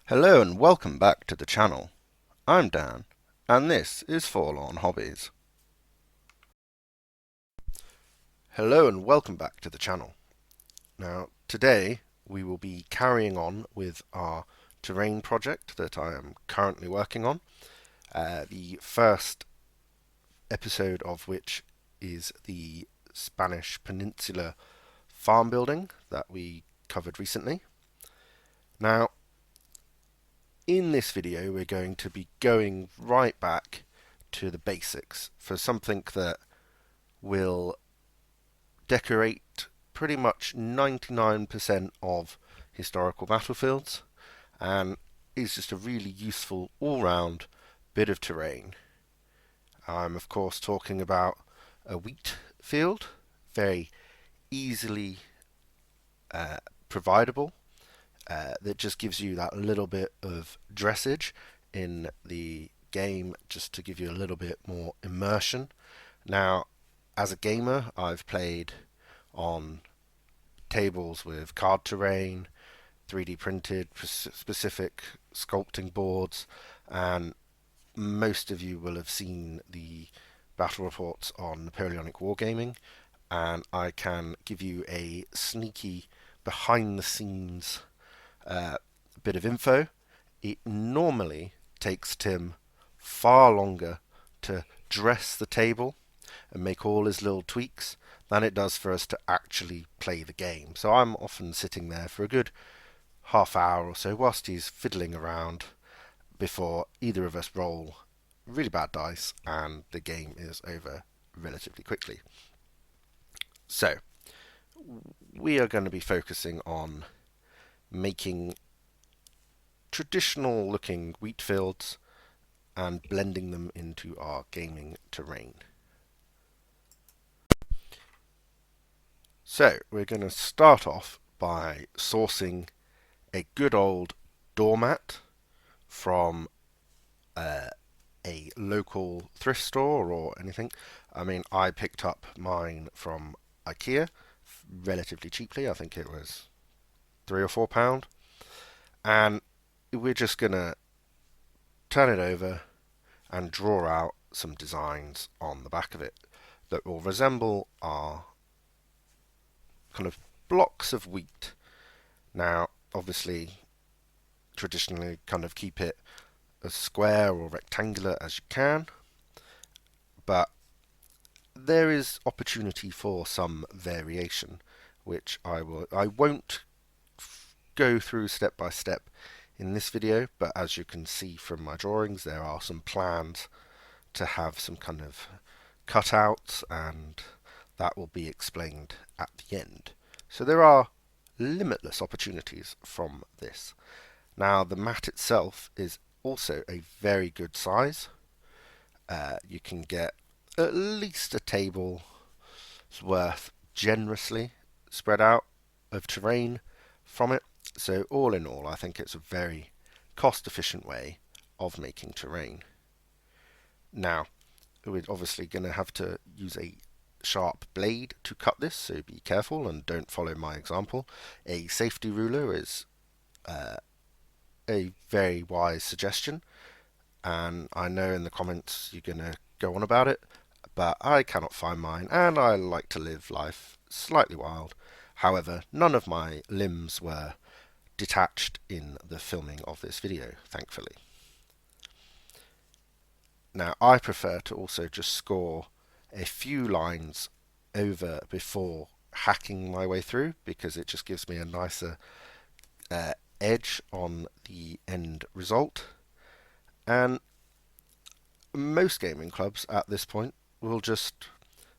Hello and welcome back to the channel. I'm Dan, and this is Forlorn Hobbies. Hello and welcome back to the channel. Now, today we will be carrying on with our terrain project that I am currently working on. The first episode of which is the Spanish Peninsula farm building that we covered recently. Now, in this video we're going to be going right back to the basics for something that will decorate pretty much 99% of historical battlefields and is just a really useful all-round bit of terrain. I'm of course talking about a wheat field, very easily providable, that just gives you that little bit of dressage in the game just to give you a little bit more immersion. Now, as a gamer, I've played on tables with card terrain, 3D printed specific sculpting boards, and most of you will have seen the battle reports on Napoleonic Wargaming, and I can give you a sneaky behind the scenes bit of info. It normally takes Tim far longer to dress the table and make all his little tweaks than it does for us to actually play the game. So I'm often sitting there for a good half hour or so whilst he's fiddling around before either of us roll really bad dice and the game is over relatively quickly. So we are going to be focusing on making traditional looking wheat fields and blending them into our gaming terrain. So we're going to start off by sourcing a good old doormat from a local thrift store or anything. I mean, I picked up mine from IKEA relatively cheaply. I think it was £3 or £4, and we're just gonna turn it over and draw out some designs on the back of it that will resemble our kind of blocks of wheat. Now, obviously, traditionally kind of keep it as square or rectangular as you can, but there is opportunity for some variation, which I won't go through step by step in this video, but as you can see from my drawings, there are some plans to have some kind of cutouts, and that will be explained at the end. So there are limitless opportunities from this. Now, the mat itself is also a very good size. You can get at least a table's worth generously spread out of terrain from it. So all in all, I think it's a very cost-efficient way of making terrain. Now, we're obviously going to have to use a sharp blade to cut this, so be careful and don't follow my example. A safety ruler is a very wise suggestion, and I know in the comments you're going to go on about it, but I cannot find mine, and I like to live life slightly wild. However, none of my limbs were detached in the filming of this video, thankfully. Now, I prefer to also just score a few lines over before hacking my way through, because it just gives me a nicer edge on the end result. And most gaming clubs at this point will just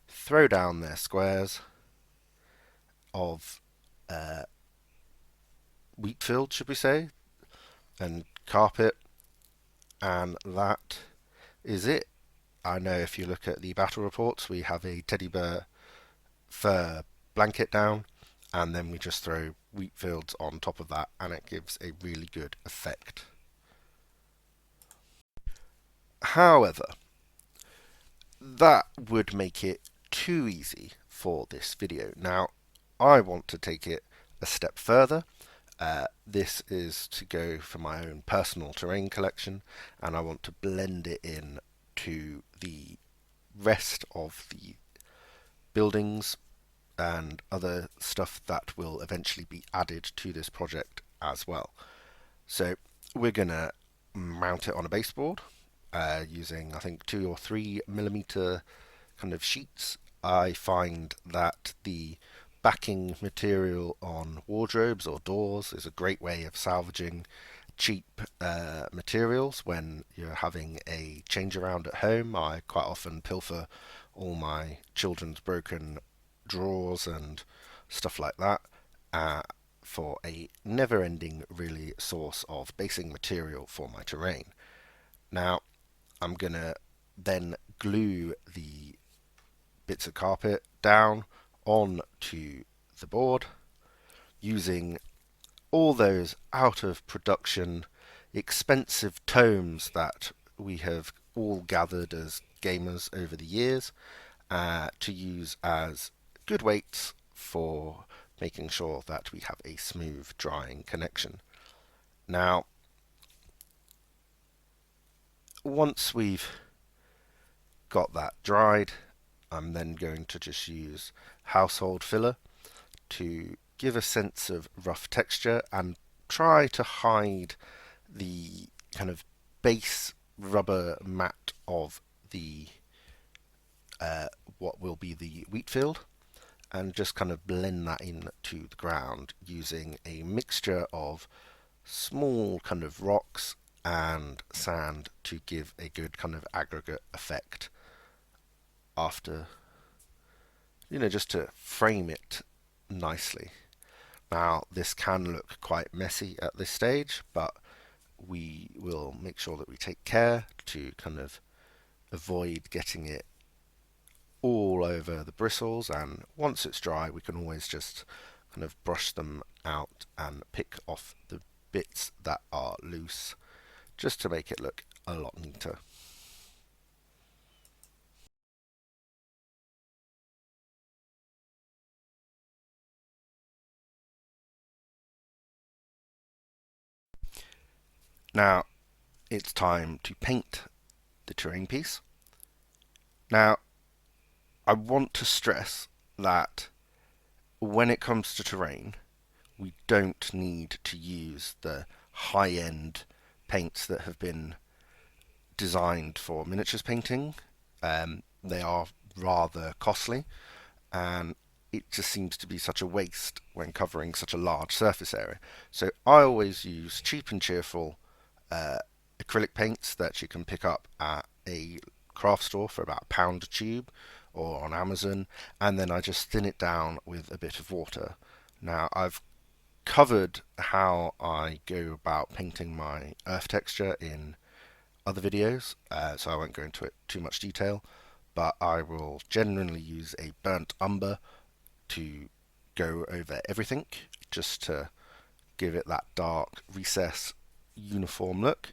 throw down their squares of wheat field, should we say, and carpet, and that is it. I know if you look at the battle reports, we have a teddy bear fur blanket down, and then we just throw wheat fields on top of that, and it gives a really good effect. However, that would make it too easy for this video. Now, I want to take it a step further This is to go for my own personal terrain collection, and I want to blend it in to the rest of the buildings and other stuff that will eventually be added to this project as well. So we're gonna mount it on a baseboard using I think 2 or 3 millimeter kind of sheets. I find that the backing material on wardrobes or doors is a great way of salvaging cheap materials when you're having a change around at home. I quite often pilfer all my children's broken drawers and stuff like that uh, for a never ending, really, source of basing material for my terrain. Now, I'm going to then glue the bits of carpet down onto the board using all those out of production expensive tomes that we have all gathered as gamers over the years to use as good weights for making sure that we have a smooth drying connection. Now, once we've got that dried, I'm then going to just use household filler to give a sense of rough texture and try to hide the kind of base rubber mat of the what will be the wheat field, and just kind of blend that into the ground using a mixture of small kind of rocks and sand to give a good kind of aggregate effect after, just to frame it nicely. Now, this can look quite messy at this stage, but we will make sure that we take care to kind of avoid getting it all over the bristles, and once it's dry we can always just kind of brush them out and pick off the bits that are loose just to make it look a lot neater. Now it's time to paint the terrain piece. Now I want to stress that when it comes to terrain, we don't need to use the high-end paints that have been designed for miniatures painting. They are rather costly, and it just seems to be such a waste when covering such a large surface area. So I always use cheap and cheerful uh, acrylic paints that you can pick up at a craft store for about £1 a tube or on Amazon, and then I just thin it down with a bit of water. Now I've covered how I go about painting my earth texture in other videos, so I won't go into it too much detail, but I will generally use a burnt umber to go over everything just to give it that dark recess uniform look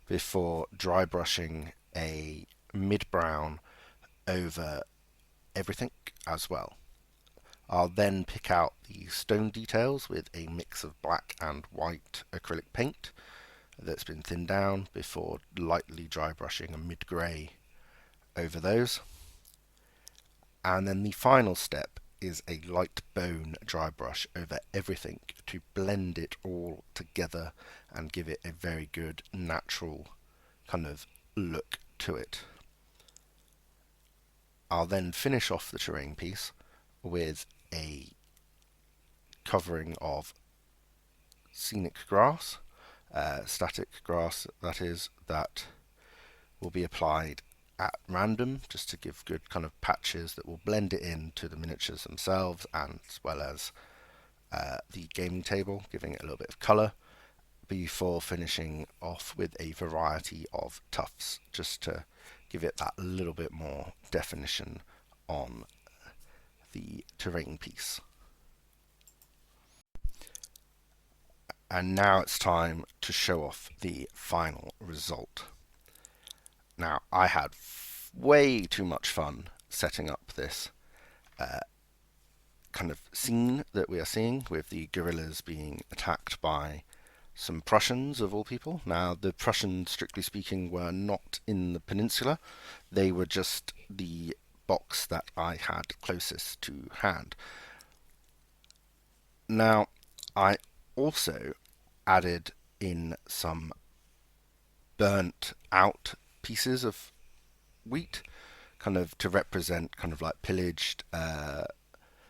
before dry brushing a mid-brown over everything as well. I'll then pick out the stone details with a mix of black and white acrylic paint that's been thinned down before lightly dry brushing a mid-grey over those. And then the final step is a light bone dry brush over everything to blend it all together and give it a very good natural kind of look to it. I'll then finish off the terrain piece with a covering of scenic grass, static grass that is, that will be applied at random just to give good kind of patches that will blend it into the miniatures themselves, and as well as the gaming table, giving it a little bit of colour, before finishing off with a variety of tufts just to give it that little bit more definition on the terrain piece. And now it's time to show off the final result. Now, I had way too much fun setting up this kind of scene that we are seeing with the guerrillas being attacked by some Prussians of all people. Now, the Prussians, strictly speaking, were not in the peninsula. They were just the box that I had closest to hand. Now, I also added in some burnt out pieces of wheat, kind of to represent kind of like pillaged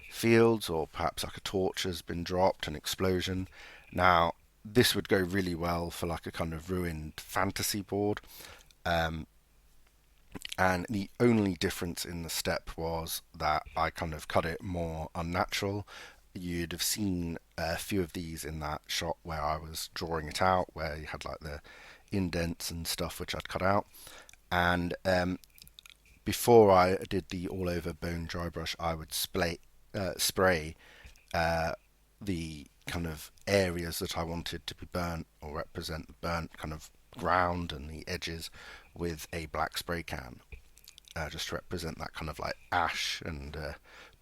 fields, or perhaps like a torch has been dropped, an explosion. Now, this would go really well for like a kind of ruined fantasy board. Um, and the only difference in the step was that I kind of cut it more unnatural. You'd have seen a few of these in that shot where I was drawing it out, where you had like the indents and stuff which I'd cut out. And before I did the all over bone dry brush, I would spray the kind of areas that I wanted to be burnt or represent the burnt kind of ground and the edges with a black spray can, just to represent that kind of like ash and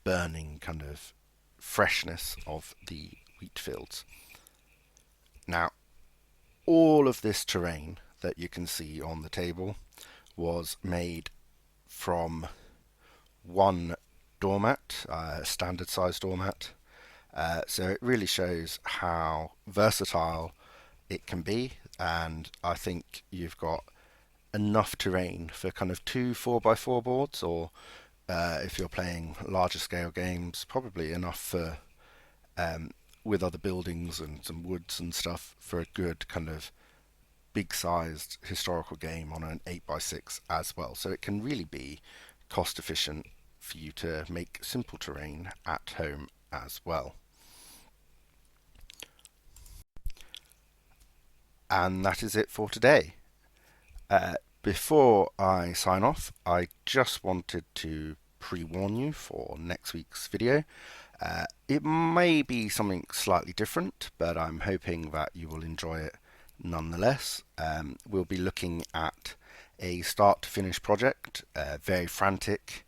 burning kind of freshness of the wheat fields. Now, all of this terrain that you can see on the table was made from one doormat, a standard size doormat. So it really shows how versatile it can be, and I think you've got enough terrain for kind of two 4x4 boards, or if you're playing larger scale games, probably enough for with other buildings and some woods and stuff for a good kind of big sized historical game on an 8x6 as well. So it can really be cost efficient for you to make simple terrain at home as well. And that is it for today. Before I sign off, I just wanted to pre-warn you for next week's video. It may be something slightly different, but I'm hoping that you will enjoy it nonetheless. We'll be looking at a start to finish project, very frantic,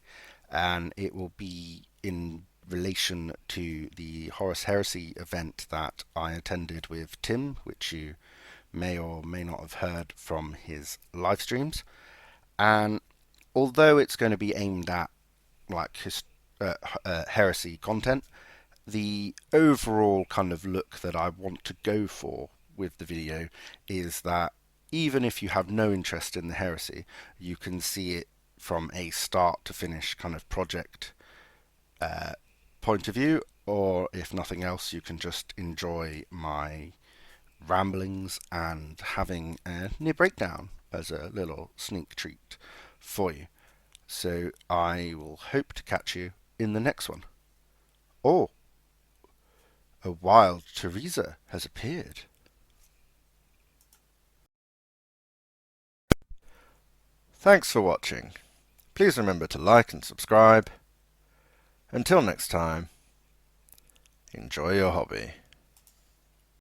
and it will be in relation to the Horus Heresy event that I attended with Tim, which you may or may not have heard from his live streams. And although it's going to be aimed at like heresy content, the overall kind of look that I want to go for with the video is that even if you have no interest in the heresy, you can see it from a start to finish kind of project point of view, or if nothing else, you can just enjoy my ramblings and having a near breakdown as a little sneak treat for you. So I will hope to catch you in the next one. Oh, a wild Teresa has appeared. Thanks for watching. Please remember to like and subscribe. Until next time, enjoy your hobby.